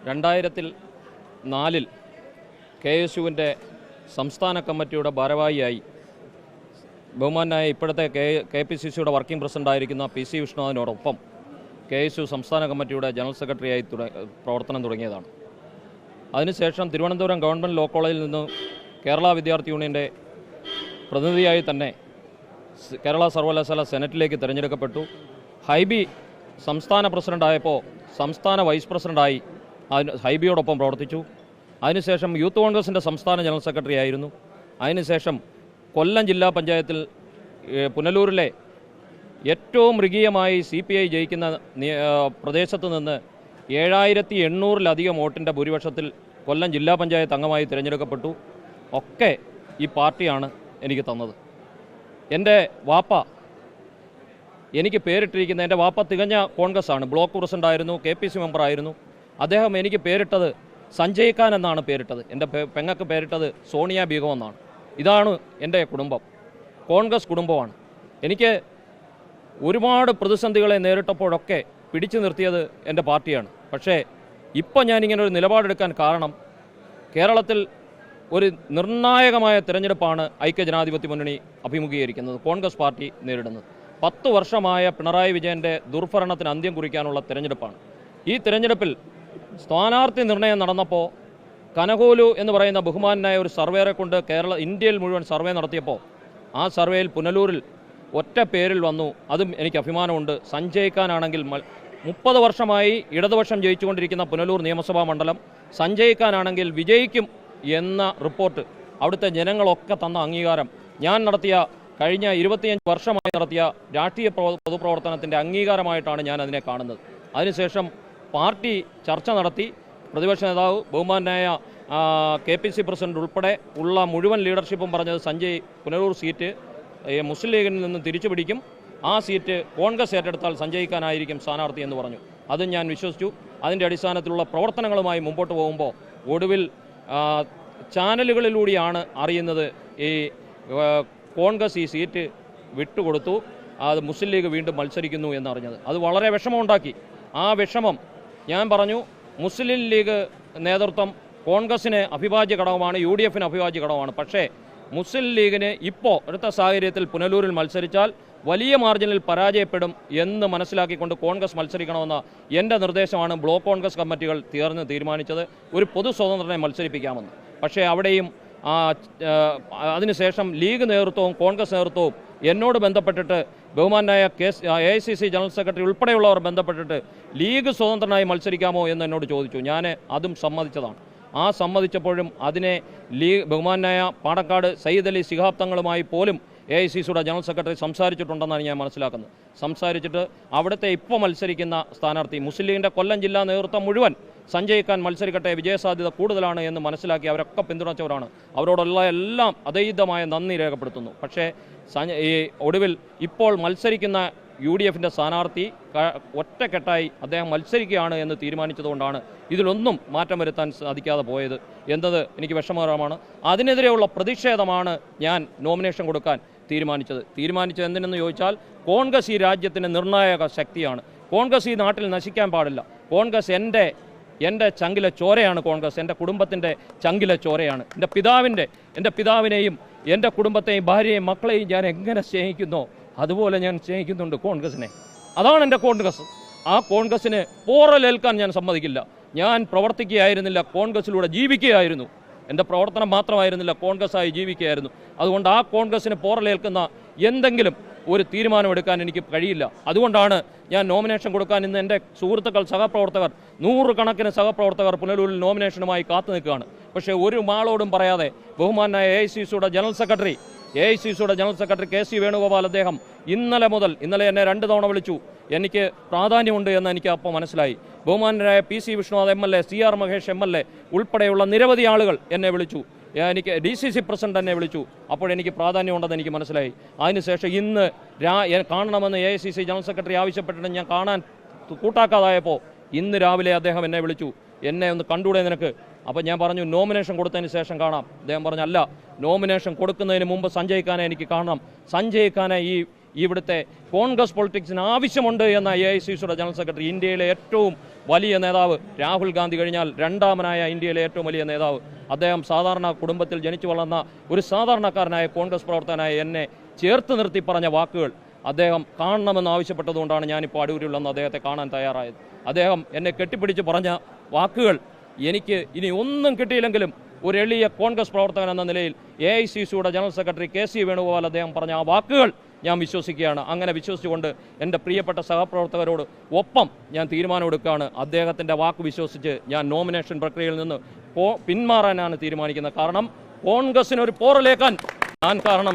2004 K S യുവിൻ്റെ സംസ്ഥാന കമ്മിറ്റിയുടെ ഭാരവാഹിയായി ബഹുമാനായ ഇപ്പോഴത്തെ കെ പി സി സിയുടെ വർക്കിംഗ് പ്രസിഡൻ്റായിരിക്കുന്ന പി സി വിഷ്ണുനാഥിനോടൊപ്പം കെ എസ് യു സംസ്ഥാന കമ്മിറ്റിയുടെ ജനറൽ സെക്രട്ടറിയായി പ്രവർത്തനം തുടങ്ങിയതാണ്. അതിനുശേഷം തിരുവനന്തപുരം ഗവൺമെൻറ് ലോ കോളേജിൽ നിന്ന് കേരള വിദ്യാർത്ഥി യൂണിയൻ്റെ പ്രതിനിധിയായി തന്നെ കേരള സർവകലാശാല സെനറ്റിലേക്ക് തിരഞ്ഞെടുക്കപ്പെട്ടു. ഹൈബി സംസ്ഥാന പ്രസിഡൻ്റായപ്പോൾ സംസ്ഥാന വൈസ് പ്രസിഡൻ്റായി ഹൈബിയോടൊപ്പം പ്രവർത്തിച്ചു. അതിനുശേഷം യൂത്ത് കോൺഗ്രസിൻ്റെ സംസ്ഥാന ജനറൽ സെക്രട്ടറി ആയിരുന്നു. അതിനുശേഷം കൊല്ലം ജില്ലാ പഞ്ചായത്തിൽ പുനലൂരിലെ ഏറ്റവും മൃഗീയമായി CPI ജയിക്കുന്ന പ്രദേശത്ത് നിന്ന് 7800-ലധികം വോട്ടിൻ്റെ ഭൂരിപക്ഷത്തിൽ കൊല്ലം ജില്ലാ പഞ്ചായത്ത് അംഗമായി തിരഞ്ഞെടുക്കപ്പെട്ടു. ഒക്കെ ഈ പാർട്ടിയാണ് എനിക്ക് തന്നത്. എൻ്റെ വാപ്പ എനിക്ക് പേരിട്ടിരിക്കുന്ന, എൻ്റെ വാപ്പ തികഞ്ഞ കോൺഗ്രസ്സാണ്. Block പ്രസിഡൻ്റായിരുന്നു, KPC മെമ്പറായിരുന്നു. അദ്ദേഹം എനിക്ക് പേരിട്ടത് സഞ്ജയ് ഖാൻ എന്നാണ് പേരിട്ടത്. എൻ്റെ പെങ്ങൾക്ക് പേരിട്ടത് സോണിയ ബീഗം എന്നാണ്. ഇതാണ് എൻ്റെ കുടുംബം, കോൺഗ്രസ് കുടുംബമാണ്. എനിക്ക് ഒരുപാട് പ്രതിസന്ധികളെ നേരിട്ടപ്പോഴൊക്കെ പിടിച്ചു നിർത്തിയത് എൻ്റെ പാർട്ടിയാണ്. പക്ഷേ ഇപ്പോൾ ഞാനിങ്ങനെ ഒരു നിലപാടെടുക്കാൻ കാരണം കേരളത്തിൽ ഒരു നിർണായകമായ തിരഞ്ഞെടുപ്പാണ് ഐക്യജനാധിപത്യ മുന്നണി അഭിമുഖീകരിക്കുന്നത്, കോൺഗ്രസ് പാർട്ടി നേരിടുന്നത്. 10 വർഷമായ പിണറായി വിജയൻ്റെ ദുർഭരണത്തിന് അന്ത്യം കുറിക്കാനുള്ള തിരഞ്ഞെടുപ്പാണ്. ഈ തിരഞ്ഞെടുപ്പിൽ സ്ഥാനാർത്ഥി നിർണയം നടന്നപ്പോൾ കനകോലു എന്ന് പറയുന്ന ബഹുമാനായ ഒരു സർവേറെ കൊണ്ട് ഇന്ത്യയിൽ മുഴുവൻ സർവേ നടത്തിയപ്പോൾ ആ സർവേയിൽ പുനലൂരിൽ ഒറ്റ പേരിൽ വന്നു. അതും എനിക്ക് അഭിമാനമുണ്ട്. സഞ്ജയ് ഖാൻ ആണെങ്കിൽ 30 വർഷമായി ഇടതുപക്ഷം ജയിച്ചുകൊണ്ടിരിക്കുന്ന പുനലൂർ നിയമസഭാ മണ്ഡലം സഞ്ജയ് ഖാൻ ആണെങ്കിൽ വിജയിക്കും എന്ന റിപ്പോർട്ട്, അവിടുത്തെ ജനങ്ങളൊക്കെ തന്ന അംഗീകാരം, ഞാൻ നടത്തിയ കഴിഞ്ഞ 25 വർഷമായി നടത്തിയ രാഷ്ട്രീയ പൊതുപ്രവർത്തനത്തിൻ്റെ അംഗീകാരമായിട്ടാണ് ഞാൻ അതിനെ കാണുന്നത്. അതിനുശേഷം പാർട്ടി ചർച്ച നടത്തി. പ്രതിപക്ഷ നേതാവ് ബഹുമാനായ KPC പ്രസിഡന്റ് ഉൾപ്പെടെ ഉള്ള മുഴുവൻ ലീഡർഷിപ്പും പറഞ്ഞത് സഞ്ജയ് പുനലൂർ സീറ്റ് മുസ്ലിം ലീഗിൽ നിന്ന് തിരിച്ചു പിടിക്കും, ആ സീറ്റ് കോൺഗ്രസ് ഏറ്റെടുത്താൽ സഞ്ജയ് ഖാനായിരിക്കും സ്ഥാനാർത്ഥി എന്ന് പറഞ്ഞു. അതും ഞാൻ വിശ്വസിച്ചു. അതിൻ്റെ അടിസ്ഥാനത്തിലുള്ള പ്രവർത്തനങ്ങളുമായി മുമ്പോട്ട് പോകുമ്പോൾ ഒടുവിൽ ചാനലുകളിലൂടെയാണ് അറിയുന്നത് ഈ കോൺഗ്രസ് ഈ സീറ്റ് വിട്ടുകൊടുത്തു, അത് മുസ്ലിം ലീഗ് വീണ്ടും മത്സരിക്കുന്നു എന്നറിഞ്ഞത്. അത് വളരെ വിഷമമുണ്ടാക്കി. ആ വിഷമം ഞാൻ പറഞ്ഞു, മുസ്ലിം ലീഗ് നേതൃത്വം കോൺഗ്രസിന് അഭിവാജ്യ ഘടകമാണ്, UDFന് അഭിവാജ്യ ഘടകമാണ്. പക്ഷേ മുസ്ലിം ലീഗിന് ഇപ്പോൾ അടുത്ത സാഹചര്യത്തിൽ പുനലൂരിൽ മത്സരിച്ചാൽ വലിയ മാർജിനിൽ പരാജയപ്പെടും എന്ന് മനസ്സിലാക്കിക്കൊണ്ട് കോൺഗ്രസ് മത്സരിക്കണമെന്ന എൻ്റെ നിർദ്ദേശമാണ് ബ്ലോക്ക് കോൺഗ്രസ് കമ്മിറ്റികൾ തീരുമാനിച്ചത്. ഒരു പൊതു സ്വതന്ത്രനെ മത്സരിപ്പിക്കാമെന്ന്. പക്ഷേ അവിടെയും അതിനുശേഷം ലീഗ് നേതൃത്വവും കോൺഗ്രസ് നേതൃത്വവും എന്നോട് ബന്ധപ്പെട്ടിട്ട് ബഹുമാനായ AICC ജനറൽ സെക്രട്ടറി ഉൾപ്പെടെയുള്ളവർ ബന്ധപ്പെട്ടിട്ട് ലീഗ് സ്വതന്ത്രനായി മത്സരിക്കാമോ എന്ന് എന്നോട് ചോദിച്ചു. ഞാൻ അതും സമ്മതിച്ചതാണ്. ആ സമ്മതിച്ചപ്പോഴും അതിനെ ബഹുമാനായ പാണക്കാട് സയ്യിദ് അലി ശിഹാബ് തങ്ങളുമായി പോലും AICCയുടെ ജനറൽ സെക്രട്ടറി സംസാരിച്ചിട്ടുണ്ടെന്നാണ് ഞാൻ മനസ്സിലാക്കുന്നത്. സംസാരിച്ചിട്ട് അവിടുത്തെ ഇപ്പോൾ മത്സരിക്കുന്ന സ്ഥാനാർത്ഥി മുസ്ലിം ലീഗിൻ്റെ കൊല്ലം ജില്ലാ നേതൃത്വം മുഴുവൻ സഞ്ജയ് ഖാൻ മത്സരിക്കട്ടെ, വിജയസാധ്യത കൂടുതലാണ് എന്ന് മനസ്സിലാക്കി അവരൊക്കെ പിന്തുണച്ചവരാണ്. അവരോടുള്ള എല്ലാം അതീതമായ നന്ദി രേഖപ്പെടുത്തുന്നു. പക്ഷേ ഈ ഒടുവിൽ ഇപ്പോൾ മത്സരിക്കുന്ന UDFൻ്റെ സ്ഥാനാർത്ഥി ഒറ്റക്കെട്ടായി അദ്ദേഹം മത്സരിക്കുകയാണ് എന്ന് തീരുമാനിച്ചതുകൊണ്ടാണ് ഇതിലൊന്നും മാറ്റം വരുത്താൻ സാധിക്കാതെ പോയത് എന്നത് എനിക്ക് വിഷമകരമാണ്. അതിനെതിരെയുള്ള പ്രതിഷേധമാണ് ഞാൻ നോമിനേഷൻ കൊടുക്കാൻ തീരുമാനിച്ചത് എന്തിനെന്ന് ചോദിച്ചാൽ, കോൺഗ്രസ് ഈ രാജ്യത്തിൻ്റെ നിർണായക ശക്തിയാണ്. കോൺഗ്രസ് ഈ നാട്ടിൽ നശിക്കാൻ പാടില്ല. കോൺഗ്രസ് എൻ്റെ ചങ്കിലെ ചോരയാണ്. കോൺഗ്രസ് എൻ്റെ കുടുംബത്തിൻ്റെ ചങ്കിലെ ചോരയാണ്. എൻ്റെ പിതാവിനെയും എൻ്റെ കുടുംബത്തെയും ഭാര്യയെയും മക്കളെയും ഞാൻ എങ്ങനെ സ്നേഹിക്കുന്നോ അതുപോലെ ഞാൻ സ്നേഹിക്കുന്നുണ്ട് കോൺഗ്രസിനെ. അതാണ് എൻ്റെ കോൺഗ്രസ്. ആ കോൺഗ്രസിന് പോറലേൽക്കാൻ ഞാൻ സമ്മതിക്കില്ല. ഞാൻ പ്രവർത്തിക്കുകയായിരുന്നില്ല, കോൺഗ്രസിലൂടെ ജീവിക്കുകയായിരുന്നു. എൻ്റെ പ്രവർത്തനം മാത്രമായിരുന്നില്ല, കോൺഗ്രസ്സായി ജീവിക്കുകയായിരുന്നു. അതുകൊണ്ട് ആ കോൺഗ്രസിന് പോറലേൽക്കുന്ന എന്തെങ്കിലും ഒരു തീരുമാനമെടുക്കാൻ എനിക്ക് കഴിയില്ല. അതുകൊണ്ടാണ് ഞാൻ നോമിനേഷൻ കൊടുക്കാൻ ഇന്ന് എൻ്റെ സുഹൃത്തുക്കൾ, സഹപ്രവർത്തകർ, 100 കണക്കിന് സഹപ്രവർത്തകർ പുനലൂരിൽ നോമിനേഷനുമായി കാത്തു നിൽക്കുകയാണ്. പക്ഷേ ഒരു മാളോടും പറയാതെ ബഹുമാനായ AICCയുടെ ജനറൽ സെക്രട്ടറി KC വേണുഗോപാൽ അദ്ദേഹം ഇന്നലെ എന്നെ 2 തവണ വിളിച്ചു. എനിക്ക് പ്രാധാന്യമുണ്ട് എന്ന് എനിക്ക് അപ്പോൾ മനസ്സിലായി. ബഹുമാനരായ PC Vishnunath MLA, CR Mahesh MLA ഉൾപ്പെടെയുള്ള നിരവധി ആളുകൾ എന്നെ വിളിച്ചു. എനിക്ക് DCC പ്രസിഡന്റ് എന്നെ വിളിച്ചു. അപ്പോഴെനിക്ക് പ്രാധാന്യമുണ്ടെന്ന് എനിക്ക് മനസ്സിലായി. അതിനുശേഷം ഇന്ന് കാണണമെന്ന് AICC ജനറൽ സെക്രട്ടറി ആവശ്യപ്പെട്ടിട്ട് ഞാൻ കാണാൻ കൂട്ടാക്കാതായപ്പോൾ ഇന്ന് രാവിലെ അദ്ദേഹം എന്നെ വിളിച്ചു. എന്നെ ഒന്ന് കണ്ടുകൂടെ നിനക്ക്? അപ്പോൾ ഞാൻ പറഞ്ഞു നോമിനേഷൻ കൊടുത്തതിന് ശേഷം കാണാം. അദ്ദേഹം പറഞ്ഞു അല്ല, നോമിനേഷൻ കൊടുക്കുന്നതിന് മുമ്പ് സഞ്ജയ് ഖാനെ എനിക്ക് കാണണം. സഞ്ജയ് ഖാനെ ഇവിടുത്തെ കോൺഗ്രസ് പൊളിറ്റിക്സിന് ആവശ്യമുണ്ട് എന്ന AICCയുടെ ജനറൽ സെക്രട്ടറി, ഇന്ത്യയിലെ ഏറ്റവും വലിയ നേതാവ്, രാഹുൽ ഗാന്ധി കഴിഞ്ഞാൽ രണ്ടാമനായ ഇന്ത്യയിലെ ഏറ്റവും വലിയ നേതാവ്, അദ്ദേഹം സാധാരണ കുടുംബത്തിൽ ജനിച്ചു വളർന്ന ഒരു സാധാരണക്കാരനായ കോൺഗ്രസ് പ്രവർത്തകനായ എന്നെ ചേർത്ത് നിർത്തി പറഞ്ഞ വാക്കുകൾ അദ്ദേഹം കാണണമെന്ന് ആവശ്യപ്പെട്ടതുകൊണ്ടാണ് ഞാനിപ്പോൾ അടൂരിൽ അദ്ദേഹത്തെ കാണാൻ തയ്യാറായത്. അദ്ദേഹം എന്നെ കെട്ടിപ്പിടിച്ച് പറഞ്ഞ വാക്കുകൾ എനിക്ക് ഇനി ഒന്നും കിട്ടിയില്ലെങ്കിലും ഒരു എളിയ കോൺഗ്രസ് പ്രവർത്തകൻ എന്ന നിലയിൽ AICCയുടെ ജനറൽ സെക്രട്ടറി KC വേണുഗോപാൽ അദ്ദേഹം പറഞ്ഞ ആ വാക്കുകൾ ഞാൻ വിശ്വസിക്കുകയാണ്. അങ്ങനെ വിശ്വസിച്ചുകൊണ്ട് എൻ്റെ പ്രിയപ്പെട്ട സഹപ്രവർത്തകരോട് ഒപ്പം ഞാൻ തീരുമാനമെടുക്കുകയാണ്. അദ്ദേഹത്തിൻ്റെ വാക്ക് വിശ്വസിച്ച് ഞാൻ നോമിനേഷൻ പ്രക്രിയയിൽ നിന്ന് പിന്മാറാനാണ് തീരുമാനിക്കുന്നത്. കാരണം കോൺഗ്രസിനൊരു പോറലേക്കാൻ ഞാൻ കാരണം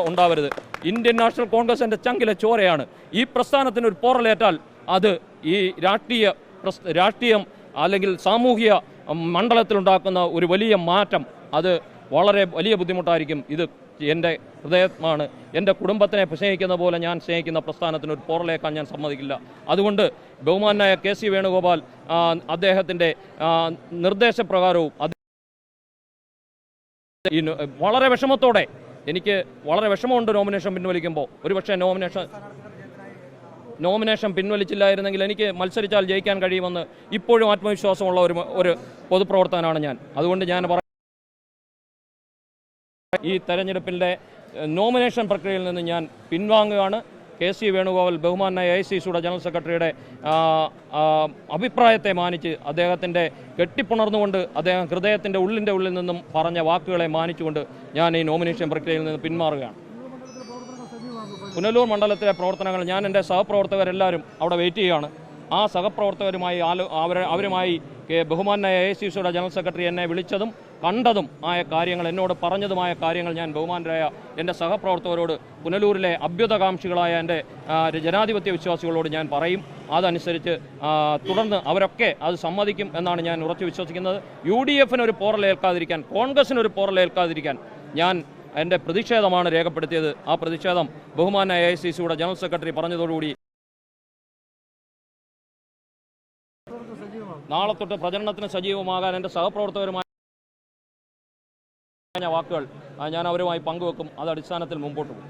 ഉണ്ടാവരുത്. ഇന്ത്യൻ നാഷണൽ കോൺഗ്രസ് എൻ്റെ ചങ്കിലെ ചോരയാണ്. ഈ പ്രസ്ഥാനത്തിന് ഒരു പോറലേറ്റാൽ അത് ഈ രാഷ്ട്രീയം അല്ലെങ്കിൽ സാമൂഹിക മണ്ഡലത്തിലുണ്ടാക്കുന്ന ഒരു വലിയ മാറ്റം, അത് വളരെ വലിയ ബുദ്ധിമുട്ടായിരിക്കും. ഇത് എൻ്റെ ഹൃദയമാണ്. എൻ്റെ കുടുംബത്തിനെ സ്നേഹിക്കുന്ന പോലെ ഞാൻ സ്നേഹിക്കുന്ന പ്രസ്ഥാനത്തിന് ഒരു പോറലേക്കാൻ ഞാൻ സമ്മതിക്കില്ല. അതുകൊണ്ട് ബഹുമാനായ KC വേണുഗോപാൽ അദ്ദേഹത്തിൻ്റെ നിർദ്ദേശപ്രകാരവും വളരെ വിഷമത്തോടെ, എനിക്ക് വളരെ വിഷമമുണ്ട് നോമിനേഷൻ പിൻവലിക്കുമ്പോൾ. ഒരുപക്ഷെ നോമിനേഷൻ പിൻവലിച്ചില്ലായിരുന്നെങ്കിൽ എനിക്ക് മത്സരിച്ചാൽ ജയിക്കാൻ കഴിയുമെന്ന് ഇപ്പോഴും ആത്മവിശ്വാസമുള്ള ഒരു പൊതുപ്രവർത്തകനാണ് ഞാൻ. അതുകൊണ്ട് ഞാൻ ഈ തെരഞ്ഞെടുപ്പിൻ്റെ നോമിനേഷൻ പ്രക്രിയയിൽ നിന്ന് ഞാൻ പിൻവാങ്ങുകയാണ്. KC വേണുഗോപാൽ ബഹുമാനായ AICCയുടെ ജനറൽ സെക്രട്ടറിയുടെ അഭിപ്രായത്തെ മാനിച്ച്, അദ്ദേഹത്തിൻ്റെ കെട്ടിപ്പുണർന്നുകൊണ്ട് അദ്ദേഹം ഹൃദയത്തിൻ്റെ ഉള്ളിൽ നിന്നും പറഞ്ഞ വാക്കുകളെ മാനിച്ചുകൊണ്ട് ഞാൻ ഈ നോമിനേഷൻ പ്രക്രിയയിൽ നിന്ന് പിന്മാറുകയാണ്. പുനലൂർ മണ്ഡലത്തിലെ പ്രവർത്തനങ്ങൾ ഞാൻ എൻ്റെ സഹപ്രവർത്തകരെല്ലാവരും അവിടെ വെയിറ്റ് ചെയ്യുകയാണ്. ആ സഹപ്രവർത്തകരുമായി അവരുമായി ബഹുമാനായ AICCയുടെ ജനറൽ സെക്രട്ടറി എന്നെ വിളിച്ചതും കണ്ടതും ആയ കാര്യങ്ങൾ, എന്നോട് പറഞ്ഞതുമായ കാര്യങ്ങൾ ഞാൻ ബഹുമാനരായ എൻ്റെ സഹപ്രവർത്തകരോട്, പുനലൂരിലെ അഭ്യുതകാംക്ഷികളായ എൻ്റെ ജനാധിപത്യ വിശ്വാസികളോട് ഞാൻ പറയും. അതനുസരിച്ച് തുടർന്ന് അവരൊക്കെ അത് സമ്മതിക്കും എന്നാണ് ഞാൻ ഉറച്ചു വിശ്വസിക്കുന്നത്. UDFന് ഒരു പോറലേൽക്കാതിരിക്കാൻ, കോൺഗ്രസിനൊരു പോറലേൽക്കാതിരിക്കാൻ ഞാൻ എൻ്റെ പ്രതിഷേധമാണ് രേഖപ്പെടുത്തിയത്. ആ പ്രതിഷേധം ബഹുമാനായ AICCയുടെ ജനറൽ സെക്രട്ടറി പറഞ്ഞതോടുകൂടി നാളെ തൊട്ട് പ്രചരണത്തിന് സജീവമാകാൻ എൻ്റെ സഹപ്രവർത്തകരുമായ വാക്കുകൾ ഞാൻ അവരുമായി പങ്കുവെക്കും. അത് അടിസ്ഥാനത്തിൽ മുമ്പോട്ട് പോകും.